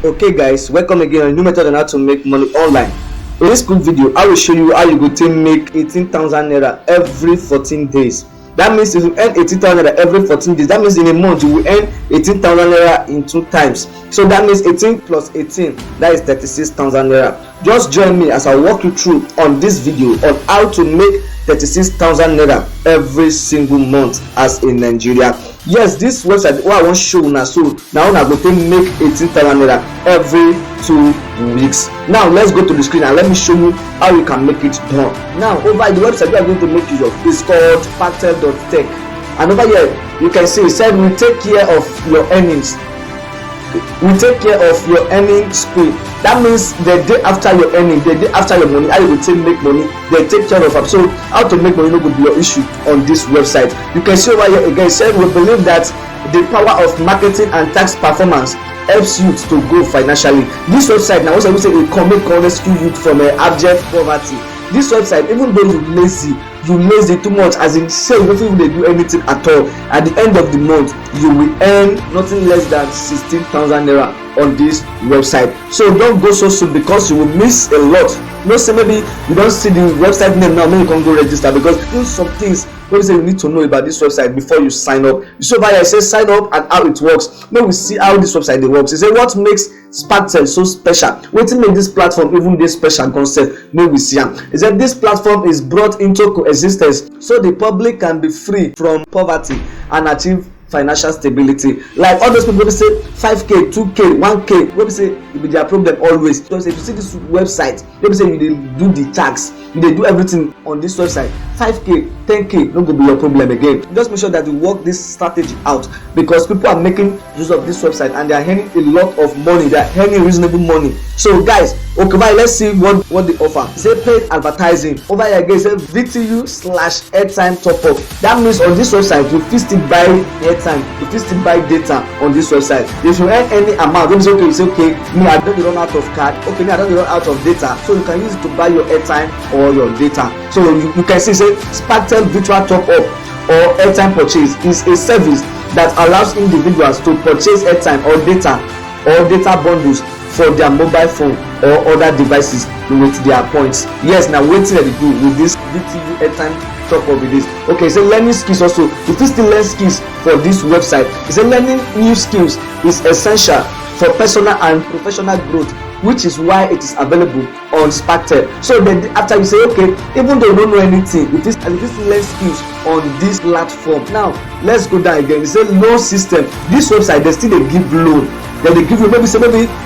Okay guys, welcome again on a new method on how to make money online. In this quick video, I will show you how you go to make 18,000 naira every 14 days. That means if you earn 18,000 naira every 14 days, that means in a month you will earn 18,000 naira in 2 times. So that means 18 plus 18, that is 36,000 naira. Just join me as I walk you through on this video on how to make 36,000 naira every single month as in Nigeria. Yes, this website what I want to show you now, so now I go to make 18,000 naira every 2 weeks. Now let's go to the screen and let me show you how you can make it done. Now over the website we are going to make use of is called sparktel.tech, and over here you can see it said we take care of your earnings. We take care of your earning spree. That means the day after your earning, the day after your money, how you will make money, they take care of it. So how to make money no go be your issue on this website. You can see over here again, said we believe that the power of marketing and tax performance helps you to grow financially. This website now also we say it can rescue you from abject poverty. This website, even though you lazy too much, as in say you don't even do anything at all, at the end of the month you will earn nothing less than 16,000 naira on this website. So don't go so soon because you will miss a lot. No, say maybe you don't see the website name now, maybe you can go register, because there's some things what you need to know about this website before you sign up. So over here it says sign up and how it works. Now we see how this website works. It says what makes Sparktel so special, what make this platform even this special concept. May we see it said this platform is brought into coexistence so the public can be free from poverty and achieve financial stability. Like all those people who say 5k 2k 1k, what we say it be their problem always. So if you see this website, they say you do the tax, you do everything on this website, 5k 10k no go be your problem again. Just make sure that you work this strategy out, because people are making use of this website and they are earning a lot of money, they are earning reasonable money. So guys, okay, bye, let's see what they offer. Say paid advertising. Over here again say VTU/airtime top up. That means on this website you fit still buy airtime, you fit still buy data on this website. If you earn any amount, don't say okay, you say okay, me I don't run out of card, okay, me I don't run out of data, so you can use it to buy your airtime or your data. So you can see say Sparktel virtual top up or airtime purchase is a service that allows individuals to purchase airtime or data bundles for their mobile phone or other devices with their points. Yes, now waiting they do with this VTU airtime top up with this. Okay, so learning skills also. If you still learn skills for this website, it's learning new skills is essential for personal and professional growth, which is why it is available on Sparktel. So then after you say okay, even though you don't know anything, if you learn skills on this platform. Now let's go down again. It's a loan system. This website they still they give loan. Then they give you maybe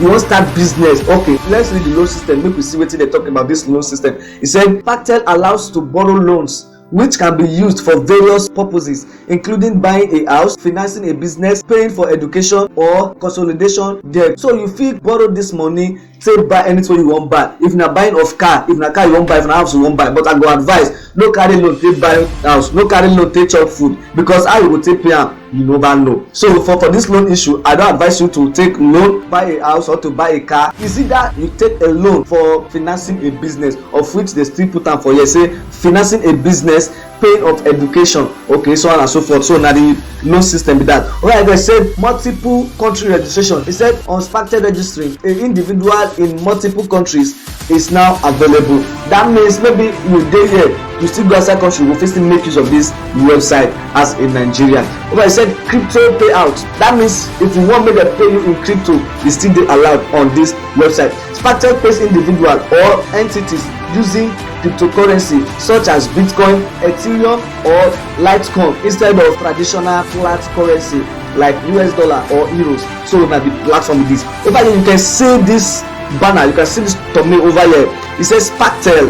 you want to start business. Okay, let's read the loan system. Maybe we see what they talk about this loan system. It said Sparktel allows to borrow loans which can be used for various purposes, including buying a house, financing a business, paying for education, or consolidation debt. So you fit borrow this money, say buy anything you want buy. If na buying of car, if na car you want buy, if na house you want buy. But I go advise, no carry loan take buy house, no carry loan take chop food, because how you go take pay am you never know. So for this loan issue, I don't advise you to take loan, buy a house, or to buy a car. Is it that you take a loan for financing a business, of which they still put am for here, say financing a business, paying of education, okay, so on and so forth. So now the loan system be that. Alright, they said multiple country registration. It said on Sparktel registering an individual in multiple countries is now available. That means maybe you dey here, you still go outside country, you will still make use of this website as in Nigeria. Okay, I said crypto payout. That means if you want me to pay you in crypto, it's still allowed on this website. Sparktel pays individual or entities using cryptocurrency such as Bitcoin, Ethereum, or Litecoin instead of traditional flat currency like US dollar or euros. So now the platform is this. Over here you can see this banner, you can see this thumbnail over here. It says Sparktel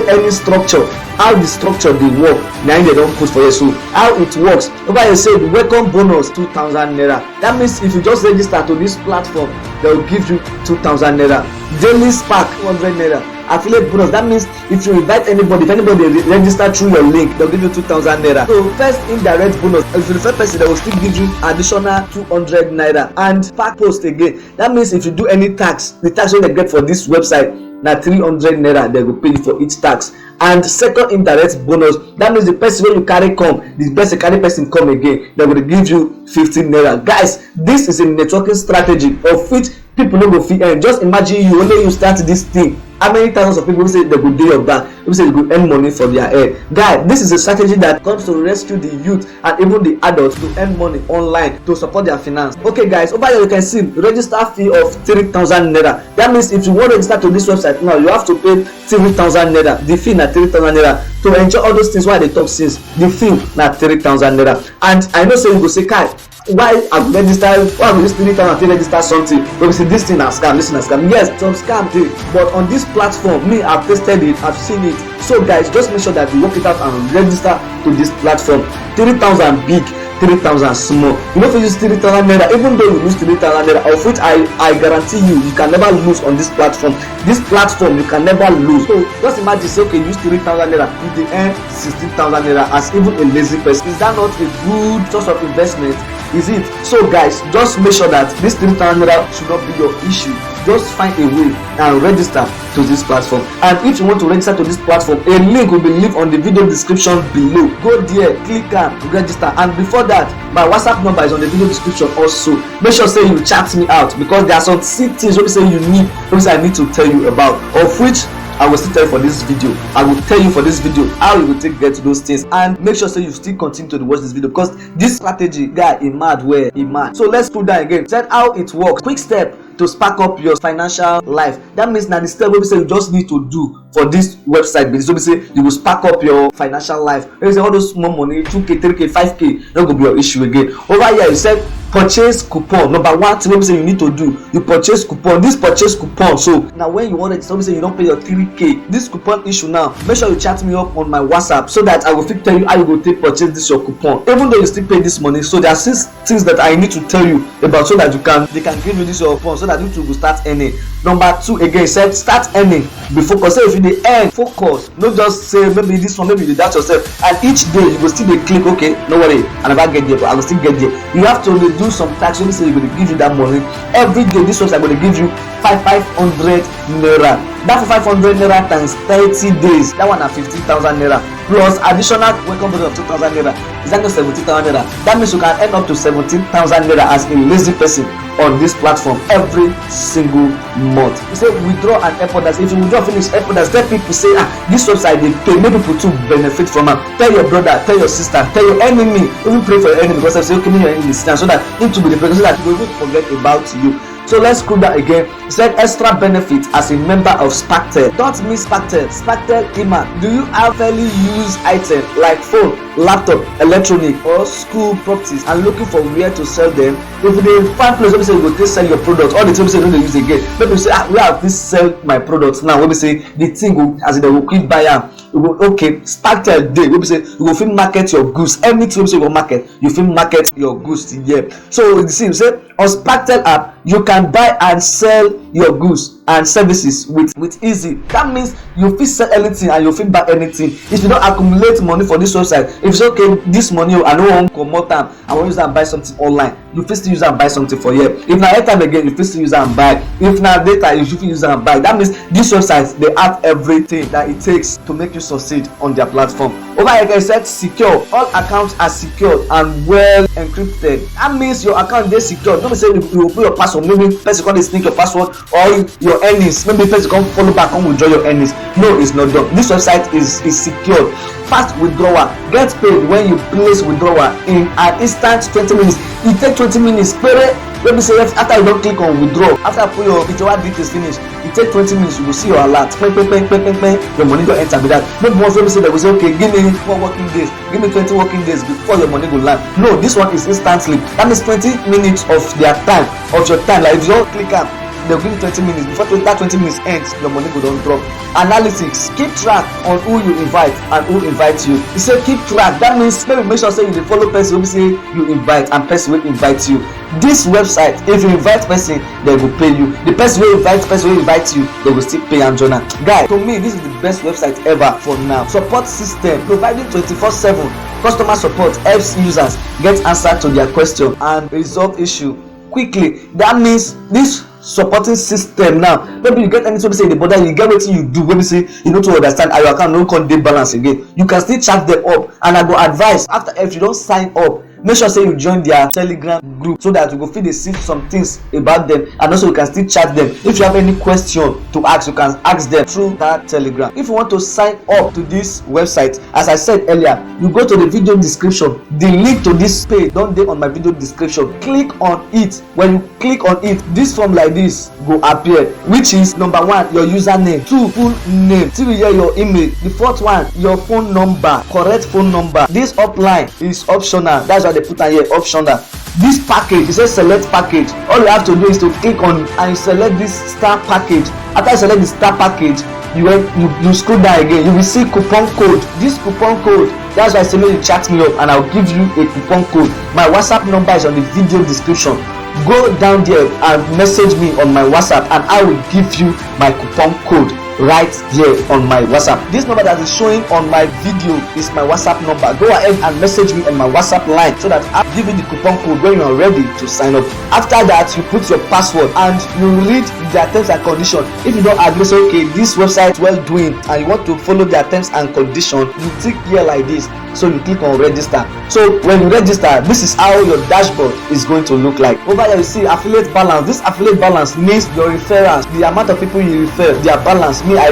earning structure. How the structure they work, now they don't put for you. So how it works, over here say the welcome bonus 2,000 naira. That means if you just register to this platform, they will give you 2,000 naira. Daily spark 200 naira. Affiliate bonus, that means if you invite anybody, if anybody register through your link, they'll give you 2,000 naira. So first indirect bonus, if you refer person, they will still give you additional 200 naira. And spark post again, that means if you do any tax, the tax when they get for this website na 300 naira they go pay you for each tax. And second indirect bonus, that means the person when you carry come, the person carry person come again, they will give you 15 naira. Guys, this is a networking strategy of which people no go fit earn. Just imagine you only you start this thing, how many thousands of people say they go do your back, people say they go earn money for their head. Guy, this is a strategy that comes to rescue the youth and even the adults to earn money online to support their finance. Okay guys, over here you can see register fee of 3,000 naira. That means if you want to register to this website now, you have to pay 3,000 naira. The fee na 3,000 naira. To enjoy all those things why they talk since, the fee na 3,000 naira. And I know say you go say, Kai, why I register, why I this 3,000 register something? But we say this thing na scam, this thing na scam. Yes, some scam dey, but on this platform, me I've tested it, I've seen it. So guys, just make sure that you work it out and register to this platform. 3,000 big, 3,000 small. You know, if you use 3,000 naira, even though you lose 3,000 naira, of which I guarantee you can never lose on this platform. This platform you can never lose. So just imagine, say, okay, use 3,000 naira, you dey earn 16,000 naira as even a lazy person. Is that not a good source of investment? Is it? So guys, just make sure that this 3,000 naira should not be your issue. Just find a way and register to this platform. And if you want to register to this platform, a link will be linked on the video description below. Go there, click and register. And before that, my WhatsApp number is on the video description also. Make sure say you chat me out, because there are some things wey say you need, wey I need to tell you about, of which I will still tell you for this video. I will tell you for this video how you will take get to those things, and make sure so you still continue to watch this video, because this strategy, guy, e mad where e mad. So let's put that again. Said how it works. Quick step to spark up your financial life. That means now the step wey we say you just need to do for this website. So we say you will spark up your financial life. We say all those small money, 2k, 3k, 5k, not gonna be your issue again. Over here, you said purchase coupon. Number one thing we say you need to do, you purchase coupon. This purchase coupon, so now when you want it, so say you don't pay your 3k. This coupon issue now, make sure you chat me up on my WhatsApp so that I will fit tell you how you go take purchase this your coupon. Even though you still pay this money, so there are 6 things that I need to tell you about, so that they can give you this your coupon, so that you two will start earning. Number 2 again, said start earning. Before, because say if you dey earn, focus. Not just say maybe this one, maybe you doubt yourself, and each day you will still dey click, okay, no worry, I never get there, but I will still get there. You have to do some tax. When you say you're going to give you that money every day, this website going to give you 500 naira. That for 500 naira times 30 days, that one at 15,000 naira plus additional welcome bonus of 2,000 naira. Is that not 17,000 naira? That means you can earn up to 17,000 naira as a lazy person on this platform every single month. You say withdraw and help others. If you withdraw finish, help others. Tell people say, this website they pay, make people to benefit from it. Tell your brother, tell your sister, tell your enemy. Even pray for your enemy, because I say, okay, your enemy stand, so that it will be the person, so that you will forget about you. So let's scroll down again. It said extra benefits as a member of Sparktel. Don't miss Sparktel. Sparktel email. Do you have fairly used items like phone, laptop, electronic, or school properties and looking for where to sell them? If they find place where say you go to sell your products, all the things say you don't use again. Maybe you say, where have this sell my products now? When we say the thing go, as they will quick buy them. You go, okay, Sparktel day. When we say you go fit market your goods. Anything we say you go market, you fit market your goods. Yeah. So you see, you say on Sparktel app, you can buy and sell your goods and services with easy. That means you fit sell anything and you fit buy anything. If you don't accumulate money for this website, if it's okay, this money I no wan comot am, I wan use am buy something online, you fit still use am buy something for here. If na airtime again, you fit still use am buy. If na data, you fit use am buy. That means this website they have everything that it takes to make you succeed on their platform. Over here, I said secure. All accounts are secured and well encrypted. That means your account dey secure. Don't be say you will put your password, maybe person come dey sneak your password, or your earnings, maybe person come follow back, come withdraw your earnings. No, it's not done. This website is secured. Fast withdrawal. Get paid when you place withdrawal in an instant 20 minutes. It take 20 minutes. Let me say after you don't click on withdraw, after put your withdrawal details finish, it take 20 minutes. You will see your alert. Your money go enter with that. Maybe once we say that we say, okay, give me 4 working days, give me 20 working days before your money go land. No, this one is instantly. That means 20 minutes of their time, of your time. Like if you don't click on, they'll give you 20 minutes. Before that 20 minutes ends, your money go don't drop. Analytics. Keep track on who you invite and who invites you. You say keep track. That means maybe make sure say you follow person who say you invite and person will invite you. This website, if you invite person, they will pay you. The person who invites you, they will still pay and journal. Guys, to me, this is the best website ever for now. Support system providing 24/7 customer support helps users get answer to their question and resolve issue quickly. That means this supporting system now, maybe you get anything say the border, you get wetin you do, maybe say you know to understand how your account no come dey balance again, you can still chat them up, and I go advise after if you don't sign up, make sure say you join their Telegram group so that you go fit dey see some things about them, and also you can still chat them. If you have any question to ask, you can ask them through that Telegram. If you want to sign up to this website, as I said earlier, you go to the video description. The link to this page don dey on my video description. Click on it. When you click on it, this form like this go appear, which is number 1 your username, 2 full name, 3 your email, the 4th one your phone number, correct phone number. This upline is optional, that's why they put am here, optional. This package, it says select package. All you have to do is to click on and select this star package. After you select the star package, you scroll down again, you will see coupon code. This coupon code, that's why I say make you chat me up and I'll give you a coupon code. My WhatsApp number is on the video description. Go down there and message me on my WhatsApp and I will give you my coupon code right there on my WhatsApp. This number that is showing on my video is my WhatsApp number. Go ahead and message me on my WhatsApp line so that I'll give you the coupon code when you are ready to sign up. After that, you put your password and you read their terms and conditions. If you don't agree, say okay, this website well doing and you want to follow their terms and conditions, you tick here like this. So you click on register. So when you register, this is how your dashboard is going to look like. Over here you see affiliate balance. This affiliate balance means your referrals, the amount of people you refer, their balance. Me, I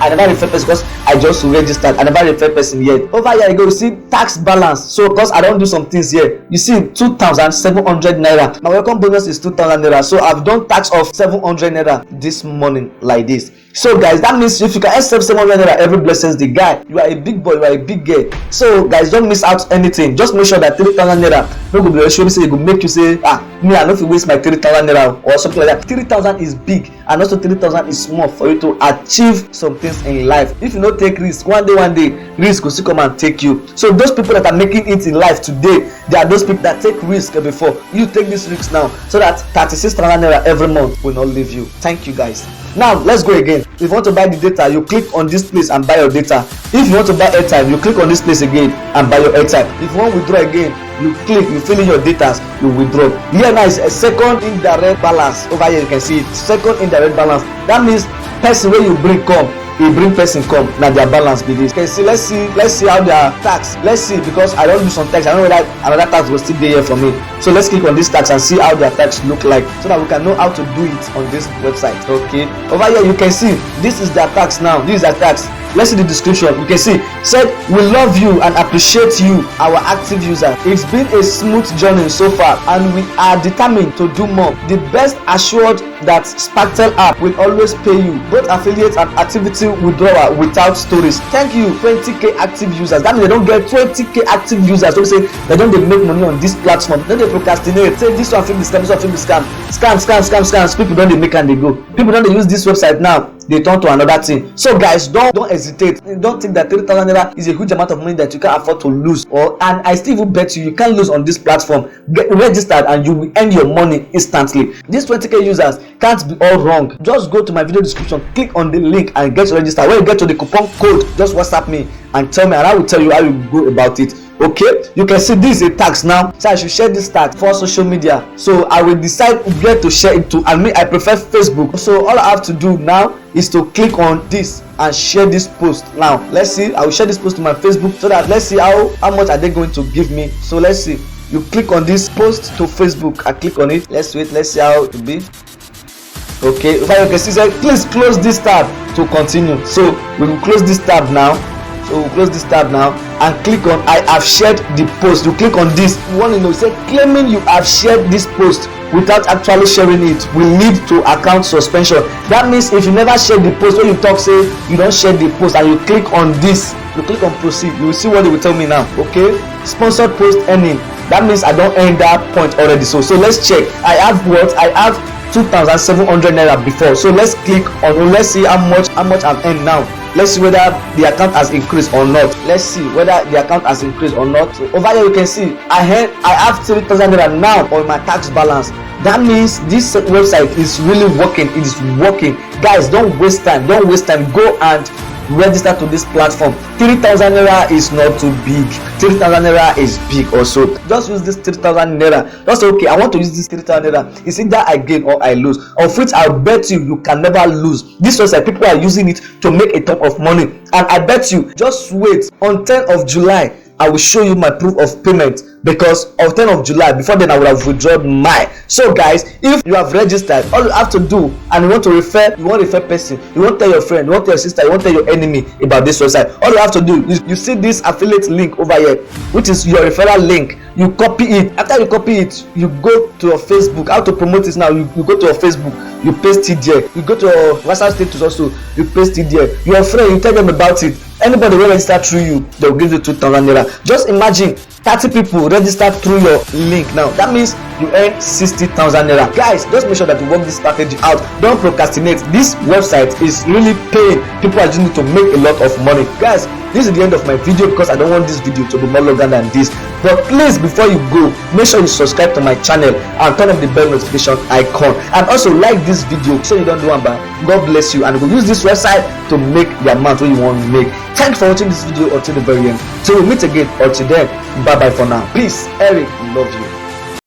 never refer person because I just registered. I never refer person yet. Over here you go, you see tax balance. So because I don't do some things here, you see 2,700 naira. My welcome bonus is 2,000 naira. So I've done tax of 700 naira this morning like this. So guys, that means if you can accept 700 naira every blessings the guy, you are a big boy, you are a big girl. So guys, don't miss out anything. Just make sure that 3,000 naira no go be ratio say it go make you say me I no fit waste my 3,000 naira or something like that. 3,000 is big and also 3,000 is small for you to achieve some things in life. If you no take risk, one day risk will still come and take you. So those people that are making it in life today, they are those people that take risk before. You take this risk now so that 36,000 naira every month will not leave you. Thank you guys. Now let's go again. If you want to buy the data, you click on this place and buy your data. If you want to buy airtime, you click on this place again and buy your airtime. If you want to withdraw again, you click, you fill in your data, you withdraw. Here now is a second indirect balance. Over here you can see it, second indirect balance. That means person where you bring come, you bring person come, now their balance be this. Okay, see, let's see how their tax. Let's see, because I don't do some tax, I don't know whether another tax will still be here for me. So let's click on this tax and see how their tax look like, so that we can know how to do it on this website. Okay, over here you can see this is their tax now. This is their tax. Let's see the description. You can see said we love you and appreciate you, our active user. It's been a smooth journey so far and we are determined to do more. The best assured that Sparktel app will always pay you both affiliate and activity withdrawal without stories. Thank you 20k active users. That means they don't get 20k active users. So say they don't make money on this platform. Then they procrastinate. Say this one film be scam, this one film be scam. Scam. People don't make and they go. People don't use this website now. They turn to another thing. So guys, don't hesitate. Don't think that 3,000 naira is a huge amount of money that you can afford to lose. And I still even bet you can't lose on this platform. Get registered and you will earn your money instantly. These 20k users can't be all wrong. Just go to my video description, click on the link and get registered. When you get to the coupon code, just WhatsApp me and tell me, and I will tell you how you go about it. Okay, you can see this is a tax now, so I should share this tax for social media. So I will decide where to share it to, and me I prefer Facebook. So all I have to do now is to click on this and share this post. Now let's see, I will share this post to my Facebook so that let's see how much are they going to give me. So let's see, you click on this post to Facebook, I click on it. Let's wait, let's see how it will be. Okay, if I can see, please close this tab to continue. So we will close this tab now. So we'll close this tab now and click on I have shared the post. You click on this. You want to know, say claiming you have shared this post without actually sharing it will lead to account suspension. That means if you never share the post, when you talk say you don't share the post and you click on this, you click on proceed, you will see what they will tell me now. Okay, sponsored post earning. That means I don't earn that point already. So let's check. I have what? I have 2,700 naira before. So let's click on, let's see how much I've earned now. Let's see whether the account has increased or not. Let's see whether the account has increased or not. So over here you can see I have 3,000 naira now on my tax balance. That means this website is really working. It is working. Guys, don't waste time. Go and register to this platform. 3,000 naira is not too big. 3,000 naira is big also. Just use this 3,000 naira. Just say, okay, I want to use this 3,000 naira. It's either I gain or I lose. Of which I'll bet you can never lose. This website, people are using it to make a ton of money. And I bet you, just wait on 10th of July. I will show you my proof of payment, because of 10th of July, before then I would have withdrawn mine. So guys, if you have registered, all you have to do, and you want to refer person, you want to tell your friend, you want to tell your sister, you want to tell your enemy about this website, all you have to do is, you see this affiliate link over here, which is your referral link. You copy it. After you copy it, you go to your Facebook. How to promote it now? You go to your Facebook, you paste it there. You go to your WhatsApp status also, you paste it there. Your friend, you tell them about it. Anybody will register through you, they will give you 2,000 naira. Just imagine 30 people register through your link now. That means you earn 60,000 naira. Guys, just make sure that you work this strategy out. Don't procrastinate. This website is really paying. People are just need to make a lot of money. Guys, this is the end of my video, because I don't want this video to be more longer than this. But please, before you go, make sure you subscribe to my channel and turn on the bell notification icon, and also like this video so you don't do one bad. God bless you, and we'll use this website to make the amount what you want to make. Thanks for watching this video until the very end. Till we meet again, or till then, bye bye for now. Peace. Eric, love you.